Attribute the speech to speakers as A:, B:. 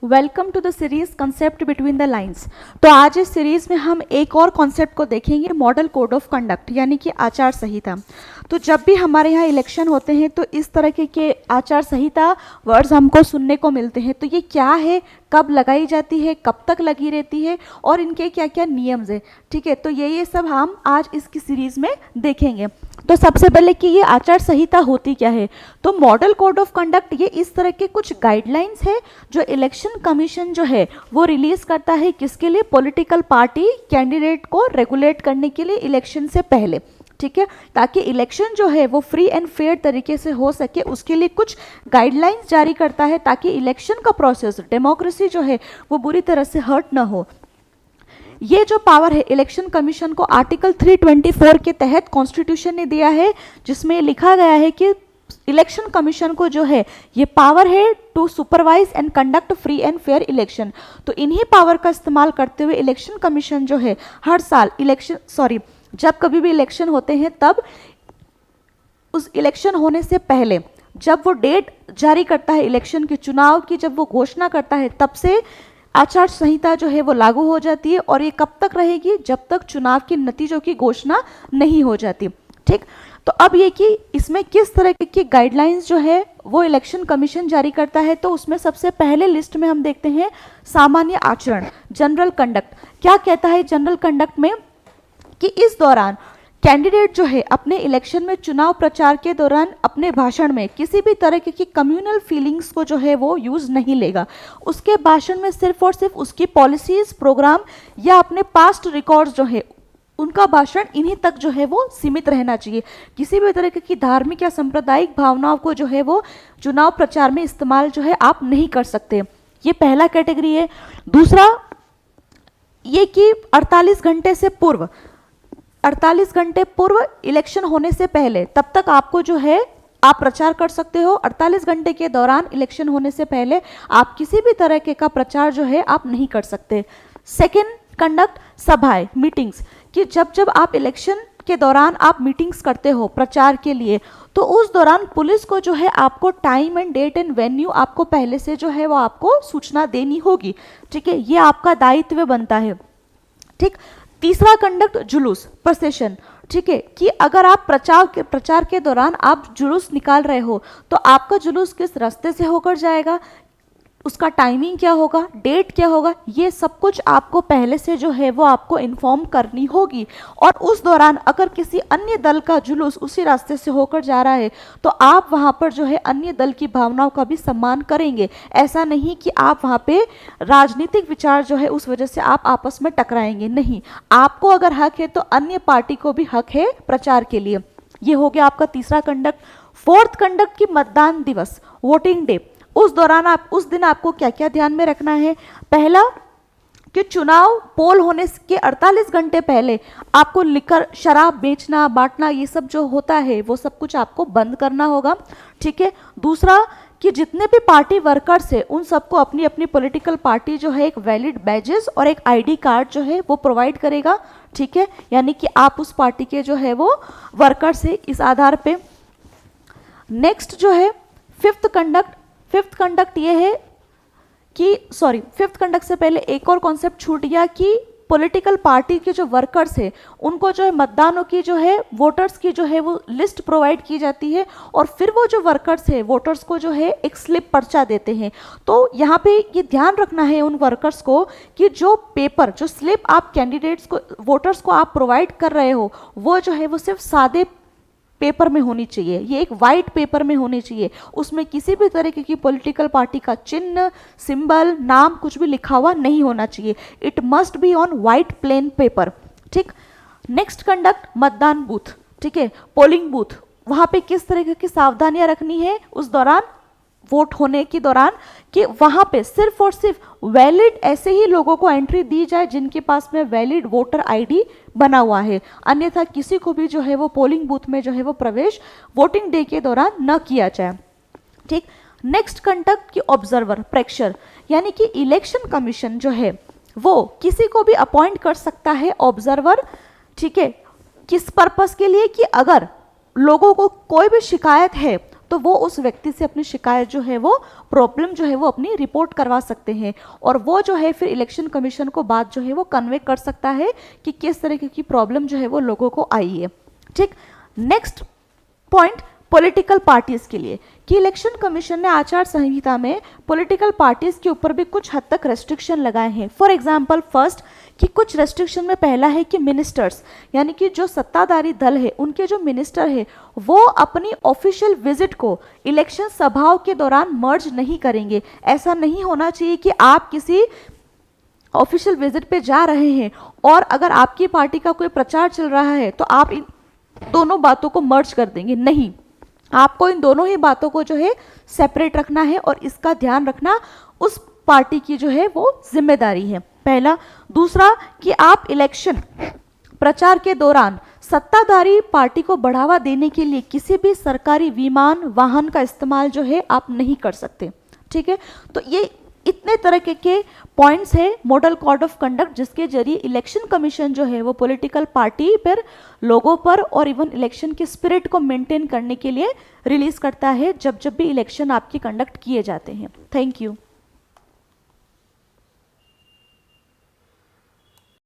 A: Welcome to the series concept between the lines. तो आज इस सीरीज में हम एक और कॉन्सेप्ट को देखेंगे, मॉडल कोड ऑफ कंडक्ट यानी कि आचार संहिता। तो जब भी हमारे यहाँ इलेक्शन होते हैं तो इस तरह के आचार संहिता वर्ड्स हमको सुनने को मिलते हैं। तो ये क्या है, कब लगाई जाती है, कब तक लगी रहती है और इनके क्या क्या नियम्स है, ठीक है। तो ये सब हम आज इसकी सीरीज में देखेंगे। तो सबसे पहले कि ये आचार संहिता होती क्या है, तो मॉडल कोड ऑफ कंडक्ट ये इस तरह के कुछ गाइडलाइंस है जो इलेक्शन कमीशन जो है वो रिलीज करता है, किसके लिए, पॉलिटिकल पार्टी कैंडिडेट को रेगुलेट करने के लिए इलेक्शन से पहले, ठीक है, ताकि इलेक्शन जो है वो फ्री एंड फेयर तरीके से हो सके। उसके लिए कुछ गाइडलाइंस जारी करता है ताकि इलेक्शन का प्रोसेस, डेमोक्रेसी जो है वो बुरी तरह से हर्ट ना हो। ये जो पावर है इलेक्शन कमीशन को आर्टिकल 324 के तहत कॉन्स्टिट्यूशन ने दिया है, जिसमें लिखा गया है कि इलेक्शन कमीशन को जो है ये पावर है to supervise and conduct free and fair election. तो इन्हीं पावर का इस्तेमाल करते हुए इलेक्शन कमीशन जो है हर साल जब कभी भी इलेक्शन होते हैं तब उस इलेक्शन होने से पहले जब वो डेट जारी करता है इलेक्शन के चुनाव की, जब वो घोषणा करता है, तब से आचार संहिता जो है वो लागू हो जाती है। और ये कब तक रहेगी, जब तक चुनाव के नतीजों की घोषणा नहीं हो जाती, ठीक। तो अब ये कि इसमें किस तरह की गाइडलाइंस जो है वो इलेक्शन कमीशन जारी करता है, तो उसमें सबसे पहले लिस्ट में हम देखते हैं सामान्य आचरण, जनरल कंडक्ट। क्या कहता है जनरल कंडक्ट में कि इस दौरान कैंडिडेट जो है अपने इलेक्शन में चुनाव प्रचार के दौरान अपने भाषण में किसी भी तरह की कम्युनल फीलिंग्स को जो है वो यूज नहीं लेगा। उसके भाषण में सिर्फ और सिर्फ उसकी पॉलिसीज, प्रोग्राम या अपने पास्ट रिकॉर्ड्स जो है उनका भाषण इन्हीं तक जो है वो सीमित रहना चाहिए। किसी भी तरह की धार्मिक या सांप्रदायिक भावनाओं को जो है वो चुनाव प्रचार में इस्तेमाल जो है आप नहीं कर सकते। ये पहला कैटेगरी है। दूसरा ये कि 48 घंटे पूर्व इलेक्शन होने से पहले तब तक आपको जो है आप प्रचार कर सकते हो। 48 घंटे के दौरान इलेक्शन होने से पहले आप किसी भी तरह का प्रचार जो है आप नहीं कर सकते। सेकेंड कंडक्ट, सभाएं, मीटिंग्स, कि जब आप इलेक्शन के दौरान आप मीटिंग्स करते हो प्रचार के लिए, तो उस दौरान पुलिस को जो है आपको time and date and venue आपको पहले से जो है वो आपको सूचना देनी होगी, ठीक है। ये आपका दायित्व बनता है, ठीक। तीसरा कंडक्ट, जुलूस, प्रोसेशन, ठीक है, कि अगर आप प्रचार के दौरान आप जुलूस निकाल रहे हो तो आपका जुलूस किस रास्ते से होकर जाएगा, उसका टाइमिंग क्या होगा, डेट क्या होगा, ये सब कुछ आपको पहले से जो है वो आपको इन्फॉर्म करनी होगी। और उस दौरान अगर किसी अन्य दल का जुलूस उसी रास्ते से होकर जा रहा है तो आप वहाँ पर जो है अन्य दल की भावनाओं का भी सम्मान करेंगे। ऐसा नहीं कि आप वहाँ पे राजनीतिक विचार जो है उस वजह से आप आपस में टकराएंगे, नहीं। आपको अगर हक है तो अन्य पार्टी को भी हक है प्रचार के लिए। ये हो गया आपका तीसरा कंडक्ट। फोर्थ कंडक्ट की मतदान दिवस, वोटिंग डे, उस दिन आपको क्या क्या ध्यान में रखना है। पहला कि चुनाव पोल होने के 48 घंटे पहले आपको लिकर, शराब बेचना, बांटना, ये सब जो होता है वो सब कुछ आपको बंद करना होगा, ठीक है। दूसरा कि जितने भी पार्टी वर्कर्स है उन सबको अपनी अपनी पॉलिटिकल पार्टी जो है एक वैलिड बैजेस और एक आईडी कार्ड जो है वो प्रोवाइड करेगा, ठीक है, यानी कि आप उस पार्टी के जो है वो वर्कर्स है इस आधार पे। नेक्स्ट जो है फिफ्थ कंडक्ट ये है कि फिफ्थ कंडक्ट से पहले एक और कॉन्सेप्ट छूट गया कि पॉलिटिकल पार्टी के जो वर्कर्स है उनको जो है मतदानों की जो है वोटर्स की जो है वो लिस्ट प्रोवाइड की जाती है और फिर वो जो वर्कर्स है वोटर्स को जो है एक स्लिप पर्चा देते हैं। तो यहाँ पे ये ध्यान रखना है उन वर्कर्स को कि जो स्लिप आप कैंडिडेट्स को, वोटर्स को आप प्रोवाइड कर रहे हो वो जो है वो सिर्फ सादे पेपर में होनी चाहिए, ये एक वाइट पेपर में होनी चाहिए। उसमें किसी भी तरह की पॉलिटिकल पार्टी का चिन्ह, सिंबल, नाम कुछ भी लिखा हुआ नहीं होना चाहिए। It must be on white plain paper, ठीक। नेक्स्ट कंडक्ट, मतदान बूथ, ठीक है, पोलिंग बूथ, वहां पे किस तरह की सावधानियां रखनी है उस दौरान, वोट होने के दौरान, कि वहां पे सिर्फ और सिर्फ वैलिड ऐसे ही लोगों को एंट्री दी जाए जिनके पास में वैलिड वोटर आईडी बना हुआ है, अन्यथा किसी को भी जो है वो पोलिंग बूथ में जो है वो प्रवेश वोटिंग डे के दौरान न किया जाए, ठीक। नेक्स्ट कंडक्ट की ऑब्जर्वर, प्रेक्षक, यानी कि इलेक्शन कमीशन जो है वो किसी को भी अपॉइंट कर सकता है ऑब्जर्वर, ठीक है। किस पर्पस के लिए, कि अगर लोगों को कोई भी शिकायत है तो वो उस व्यक्ति से अपनी शिकायत जो है वो प्रॉब्लम जो है वो अपनी रिपोर्ट करवा सकते हैं, और वो जो है फिर इलेक्शन कमीशन को बात जो है वो कन्वे कर सकता है कि किस तरीके की प्रॉब्लम जो है वो लोगों को आई है। ठीक, नेक्स्ट पॉइंट पॉलिटिकल पार्टीज के लिए, कि इलेक्शन कमीशन ने आचार संहिता में पॉलिटिकल पार्टीज के ऊपर भी कुछ हद तक रेस्ट्रिक्शन लगाए हैं। फॉर एग्जांपल फर्स्ट, कि कुछ रेस्ट्रिक्शन में पहला है कि मिनिस्टर्स, यानी कि जो सत्ताधारी दल है उनके जो मिनिस्टर है वो अपनी ऑफिशियल विजिट को इलेक्शन सभाओं के दौरान मर्ज नहीं करेंगे। ऐसा नहीं होना चाहिए कि आप किसी ऑफिशियल विजिट पे जा रहे हैं और अगर आपकी पार्टी का कोई प्रचार चल रहा है तो आप इन दोनों बातों को मर्ज कर देंगे, नहीं, आपको इन दोनों ही बातों को जो है सेपरेट रखना है और इसका ध्यान रखना उस पार्टी की जो है वो जिम्मेदारी है, पहला। दूसरा, कि आप इलेक्शन प्रचार के दौरान सत्ताधारी पार्टी को बढ़ावा देने के लिए किसी भी सरकारी विमान वाहन का इस्तेमाल जो है आप नहीं कर सकते। ठीक है, तो ये इतने तरह के पॉइंट्स है मॉडल कोड ऑफ कंडक्ट जिसके जरिए इलेक्शन कमीशन जो है वो पॉलिटिकल पार्टी पर, लोगों पर और इवन इलेक्शन के स्पिरिट को मेंटेन करने के लिए रिलीज करता है जब जब भी इलेक्शन आपके कंडक्ट किए जाते हैं। Thank you.